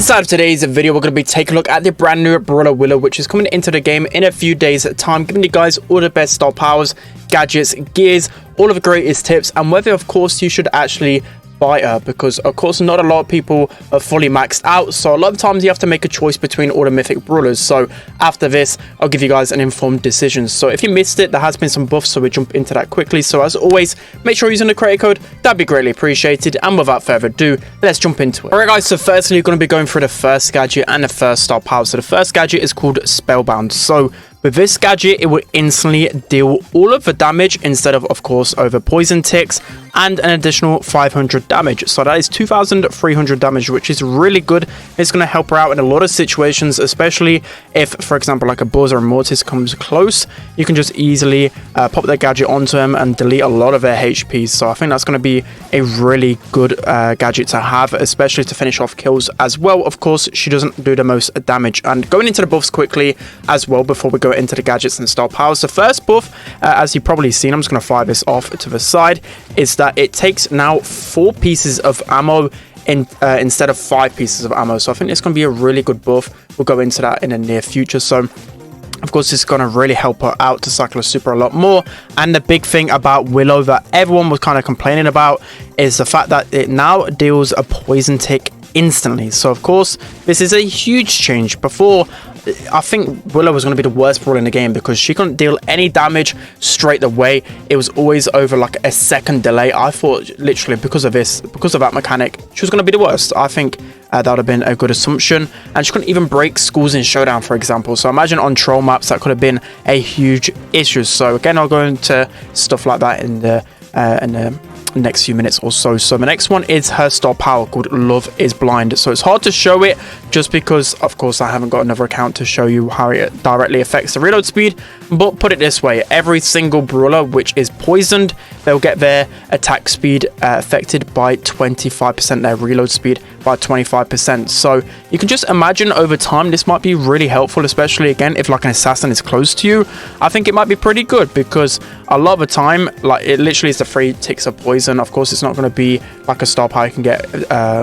Inside of today's video, we're going to be taking a look at the brand new Brawler Willow, which is coming into the game in a few days' time, giving you guys all the best star powers, gadgets, gears, all of the greatest tips, and whether, of course, you should actually buy her, because of course not a lot of people are fully maxed out, so a lot of times you have to make a choice between all the mythic brawlers. So after this, I'll give you guys an informed decision. So if you missed it, there has been some buffs, so we jump into that quickly. So as always, make sure you're using the creator code, that'd be greatly appreciated. And without further ado, let's jump into it. Alright guys, so firstly, you're going to be going through the first gadget and the first star power. So the first gadget is called Spellbound. So with this gadget, it will instantly deal all of the damage instead of course, over poison ticks, and an additional 500 damage. So that is 2,300 damage, which is really good. It's going to help her out in a lot of situations, especially if, for example, like a Buzz or a Mortis comes close. You can just easily pop that gadget onto him and delete a lot of their HP. So I think that's going to be a really good gadget to have, especially to finish off kills as well. Of course, she doesn't do the most damage. And going into the buffs quickly as well before we go into the gadgets and star powers. The first buff, as you've probably seen, I'm just going to fire this off to the side, is that it takes now 4 pieces of ammo instead of 5 pieces of ammo. So I think it's going to be a really good buff. We'll go into that in the near future. So of course, it's going to really help her out to cycle a super a lot more. And the big thing about Willow that everyone was kind of complaining about is the fact that it now deals a poison tick instantly. So of course, this is a huge change. Before, I think Willow was going to be the worst brawler in the game because she couldn't deal any damage straight away. It was always over like a second delay. I thought literally because of that mechanic, she was going to be the worst. I think that would have been a good assumption. And she couldn't even break schools in Showdown, for example. So imagine on troll maps, that could have been a huge issue. So again, I'll go into stuff like that in the next few minutes or so. So the next one is her star power called Love is Blind. So it's hard to show it just because of course I haven't got another account to show you how it directly affects the reload speed, but put it this way, every single brawler which is poisoned, they'll get their attack speed affected by 25%, their reload speed by 25%. So you can just imagine over time this might be really helpful, especially again if like an assassin is close to you. I think it might be pretty good because a lot of the time, like, it literally is the 3 ticks of poison. Of course, it's not going to be like a star power you can get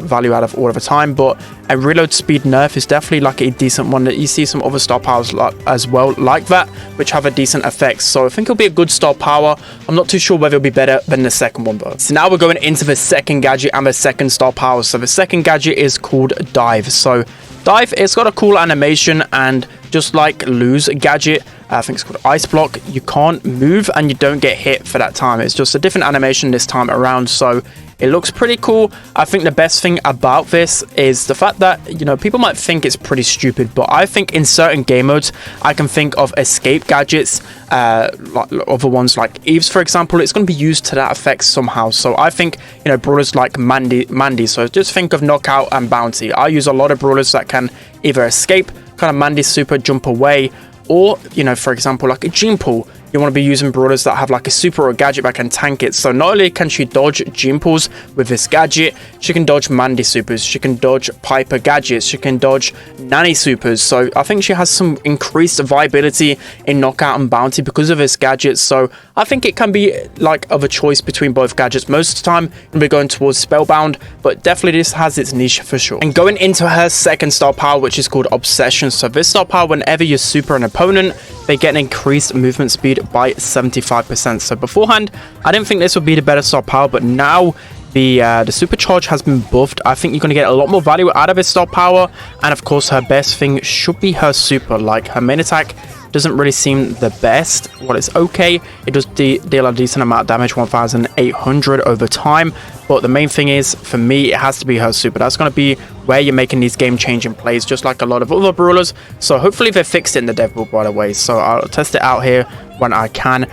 value out of all of the time, but a reload speed nerf is definitely like a decent one. That you see some other star powers as well like that, which have a decent effect. So I think it'll be a good star power. I'm not too sure whether it'll be better than the second one though. So now we're going into the second gadget and the second star power. So the second gadget is called Dive. So Dive, it's got a cool animation, and just like Lose gadget, I think it's called Ice Block, you can't move and you don't get hit for that time. It's just a different animation this time around, so it looks pretty cool. I think the best thing about this is the fact that, you know, people might think it's pretty stupid, but I think in certain game modes, I can think of escape gadgets, like other ones like Eve's, for example. It's going to be used to that effect somehow. So I think, you know, brawlers like Mandy. So just think of Knockout and Bounty. I use a lot of brawlers that can either escape, kind of Mandy super, jump away, or, you know, for example, like a Gene Pool. You want to be using brawlers that have like a super or a gadget that can tank it. So not only can she dodge Gene Pools with this gadget, she can dodge Mandy supers, she can dodge Piper gadgets, she can dodge Nanny supers. So I think she has some increased viability in Knockout and Bounty because of this gadget. So I think it can be like of a choice between both gadgets. Most of the time we'll be going towards Spellbound, but definitely this has its niche for sure. And going into her second star power, which is called Obsession. So this star power, whenever you super an opponent, they get an increased movement speed by 75%. So beforehand, I didn't think this would be the better star power, but now the supercharge has been buffed. I think you're going to get a lot more value out of this star power, and of course her best thing should be her super. Like, her main attack doesn't really seem the best. Well, it's okay, it does deal a decent amount of damage, 1,800 over time, but the main thing is, for me, it has to be her super. That's going to be where you're making these game-changing plays, just like a lot of other brawlers. So hopefully they fixed it in the dev build, by the way. So I'll test it out here when I can.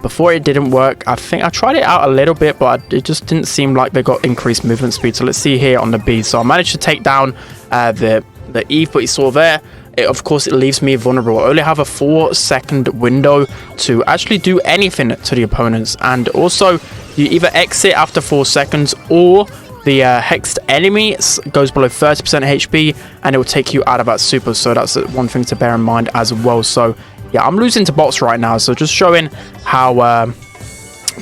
Before, it didn't work. I think I tried it out a little bit, but it just didn't seem like they got increased movement speed. So let's see here on the B. So I managed to take down the Eve, but you saw there, of course, it leaves me vulnerable. I only have a 4-second window to actually do anything to the opponents. And also, you either exit after 4 seconds, or the hexed enemy goes below 30% HP and it will take you out of that super. So that's one thing to bear in mind as well. So yeah, I'm losing to bots right now, so just showing how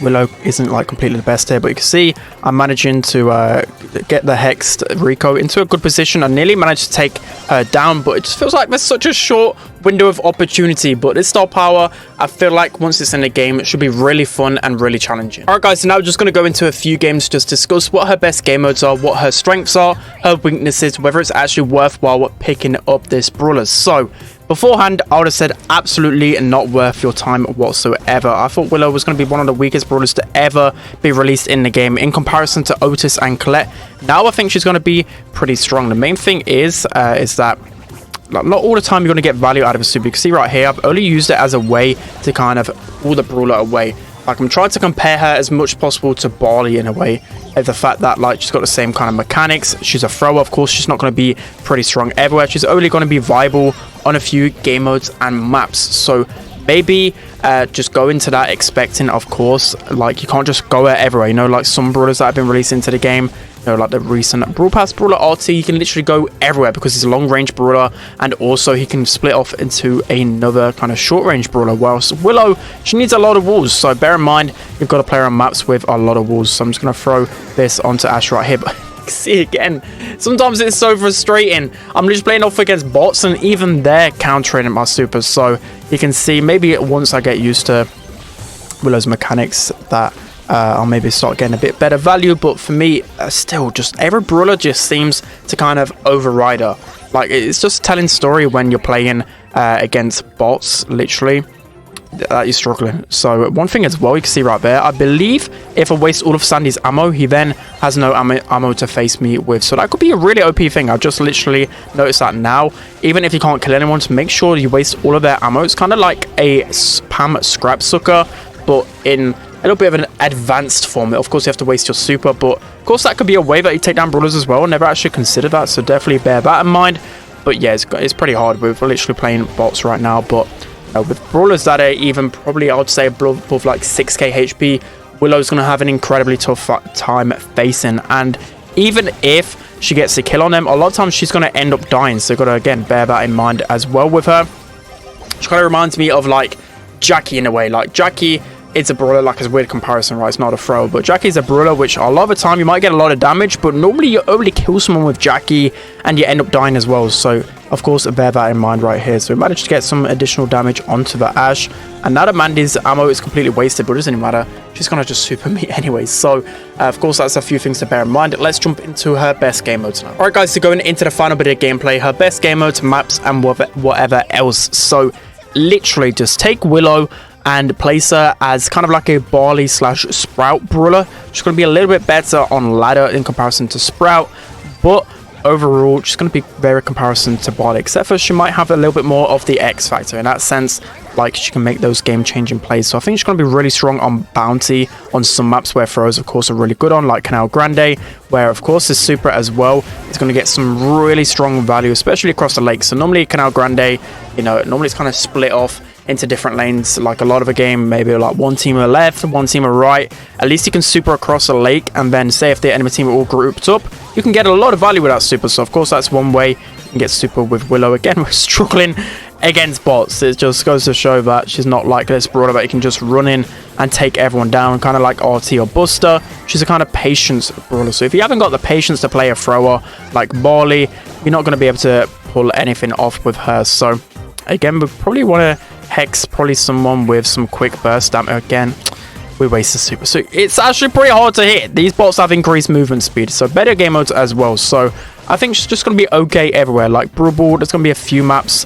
Willow isn't like completely the best here, but you can see I'm managing to get the Hexed Rico into a good position. I nearly managed to take her down, but it just feels like there's such a short window of opportunity. But this star power, I feel like once it's in the game, it should be really fun and really challenging. Alright guys, so now we're just going to go into a few games, just discuss what her best game modes are, what her strengths are, her weaknesses, whether it's actually worthwhile picking up this brawler. So beforehand, I would have said absolutely not worth your time whatsoever. I thought Willow was going to be one of the weakest brawlers to ever be released in the game in comparison to Otis and Colette. Now I think she's going to be pretty strong. The main thing is that not all the time you're going to get value out of a super. You can see right here, I've only used it as a way to kind of pull the brawler away. Like, I'm trying to compare her as much as possible to Barley in a way, of the fact that like she's got the same kind of mechanics. She's a thrower, of course. She's not going to be pretty strong everywhere. She's only going to be viable on a few game modes and maps. So maybe just go into that expecting, of course, like you can't just go everywhere. You know, like some brawlers that have been released into the game, you know, like the recent Brawl Pass brawler RT, you can literally go everywhere because he's a long range brawler, and also he can split off into another kind of short range brawler. Whilst Willow, she needs a lot of walls, so bear in mind you've got to play on maps with a lot of walls. So I'm just going to throw this onto Ash right here, but see again, sometimes it's so frustrating. I'm just playing off against bots, and even they're countering my supers. So you can see, maybe once I get used to Willow's mechanics, that I'll maybe start getting a bit better value. But for me, still, just every brawler just seems to kind of override her. Like, it's just telling story when you're playing against bots, literally, that you're struggling. So one thing as well, you can see right there, I believe if I waste all of Sandy's ammo, he then has no ammo to face me with. So that could be a really OP thing. I've just literally noticed that now. Even if you can't kill anyone, to make sure you waste all of their ammo. It's kind of like a spam scrap sucker, but in a little bit of an advanced form. Of course, you have to waste your super, but of course that could be a way that you take down brawlers as well. I never actually considered that, so definitely bear that in mind. But yeah, it's pretty hard. We're literally playing bots right now, but with brawlers that are even probably, I would say, above like 6k HP, Willow's going to have an incredibly tough time facing. And even if she gets a kill on them, a lot of times she's going to end up dying. So you've got to, again, bear that in mind as well with her. She kind of reminds me of like Jackie in a way. Like Jackie, it's a brawler, like, it's a weird comparison, right? It's not a throw, but Jackie's a brawler, which a lot of the time you might get a lot of damage, but normally you only kill someone with Jackie and you end up dying as well. So of course, bear that in mind right here. So we managed to get some additional damage onto the Ash, and now that Mandy's ammo is completely wasted, but it doesn't even matter, she's gonna just super me anyway. So of course, that's a few things to bear in mind. Let's jump into her best game modes now. All right guys, so going into the final bit of gameplay, her best game modes, maps, and whatever else. So literally just take Willow and place her as kind of like a Barley / Sprout brawler. She's going to be a little bit better on ladder in comparison to Sprout, but overall she's going to be very comparison to Barley, except for she might have a little bit more of the X factor in that sense. Like, she can make those game-changing plays. So I think she's going to be really strong on Bounty on some maps where throws, of course, are really good on, like Canal Grande, where, of course, this super as well is going to get some really strong value, especially across the lake. So normally Canal Grande, you know, normally it's kind of split off into different lanes, like a lot of a game, maybe like one team are left, one team are right. At least you can super across a lake, and then say if the enemy team are all grouped up, you can get a lot of value with that super. So of course that's one way you can get super with Willow. Again, we're struggling against bots. It just goes to show that she's not like this brawler that you can just run in and take everyone down, kind of like RT or Buster. She's a kind of patience brawler. So if you haven't got the patience to play a thrower like Barley, you're not going to be able to pull anything off with her. So again, we probably want to hex probably someone with some quick burst damage. Again, we waste the super, so it's actually pretty hard to hit. These bots have increased movement speed, so better game modes as well. So I think she's just going to be okay everywhere. Like Brawl, there's going to be a few maps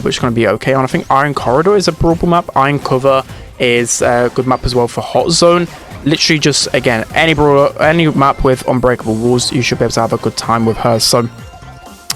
which are going to be okay on. I think Iron Corridor is a Brawl map. Iron Cover is a good map as well for Hot Zone. Literally just, again, any brawler, any map with unbreakable walls, you should be able to have a good time with her. So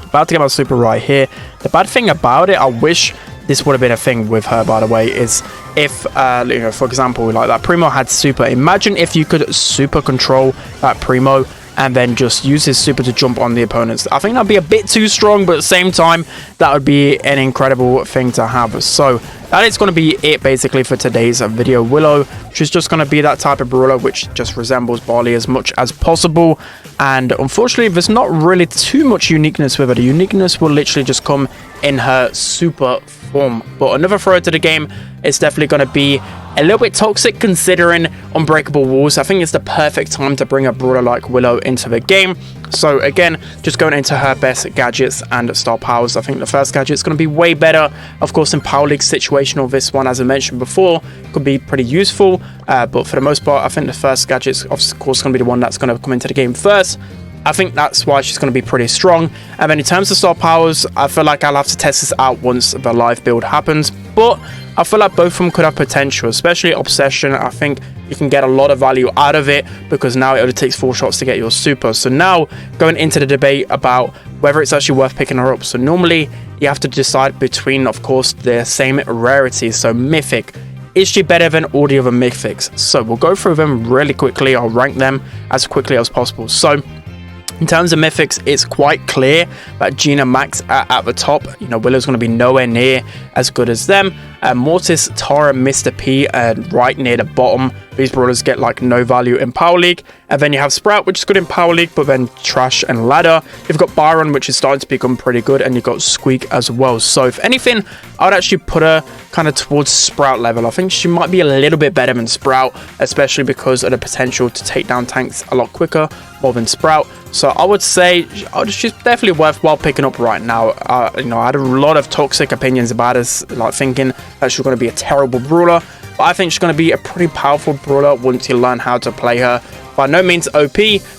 about to get my super right here. The bad thing about it, I wish this would have been a thing with her, by the way, is if, you know, for example, like that Primo had super. Imagine if you could super control that Primo and then just use his super to jump on the opponents. I think that'd be a bit too strong, but at the same time, that would be an incredible thing to have. So that is going to be it basically for today's video. Willow, she's just going to be that type of brawler which just resembles Barley as much as possible. And unfortunately, there's not really too much uniqueness with her. The uniqueness will literally just come in her super form. But another throw to the game is definitely going to be a little bit toxic considering unbreakable walls. I think it's the perfect time to bring a brawler like Willow into the game. So again, just going into her best gadgets and star powers. I think the first gadget is going to be way better. Of course, in Power League situational, this one, as I mentioned before, could be pretty useful. But for the most part, I think the first gadget is of course going to be the one that's going to come into the game first. I think that's why she's going to be pretty strong. And then in terms of star powers, I feel like I'll have to test this out once the live build happens. But I feel like both of them could have potential, especially Obsession. I think you can get a lot of value out of it because now it only takes 4 shots to get your super. So now going into the debate about whether it's actually worth picking her up. So normally you have to decide between, of course, the same rarities. So Mythic. Is she better than all the other Mythics? So we'll go through them really quickly. I'll rank them as quickly as possible. So in terms of Mythics, it's quite clear that Gina Max at the top. You know, Willow's going to be nowhere near as good as them. Mortis, Tara, Mr. P, right near the bottom. These brawlers get like no value in Power League. And then you have Sprout, which is good in Power League, but then trash and ladder. You've got Byron, which is starting to become pretty good, and you've got Squeak as well. So if anything, I would actually put her kind of towards Sprout level. I think she might be a little bit better than Sprout, especially because of the potential to take down tanks a lot quicker, more than Sprout. So I would say she's definitely worthwhile picking up right now. You know, I had a lot of toxic opinions about us, like thinking that she's going to be a terrible brawler. But I think she's going to be a pretty powerful brawler once you learn how to play her. By no means OP,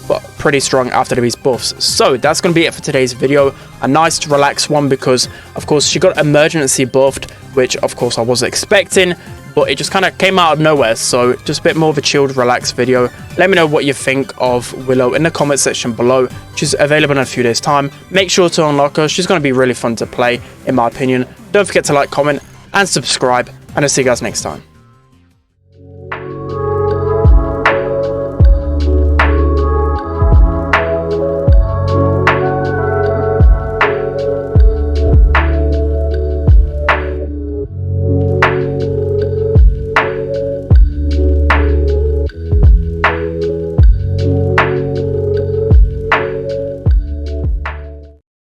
but pretty strong after these buffs. So that's going to be it for today's video. A nice relaxed one because, of course, she got emergency buffed, which, of course, I wasn't expecting. But it just kind of came out of nowhere. So just a bit more of a chilled, relaxed video. Let me know what you think of Willow in the comment section below. She's available in a few days' time. Make sure to unlock her. She's going to be really fun to play, in my opinion. Don't forget to like, comment, and subscribe. And I'll see you guys next time.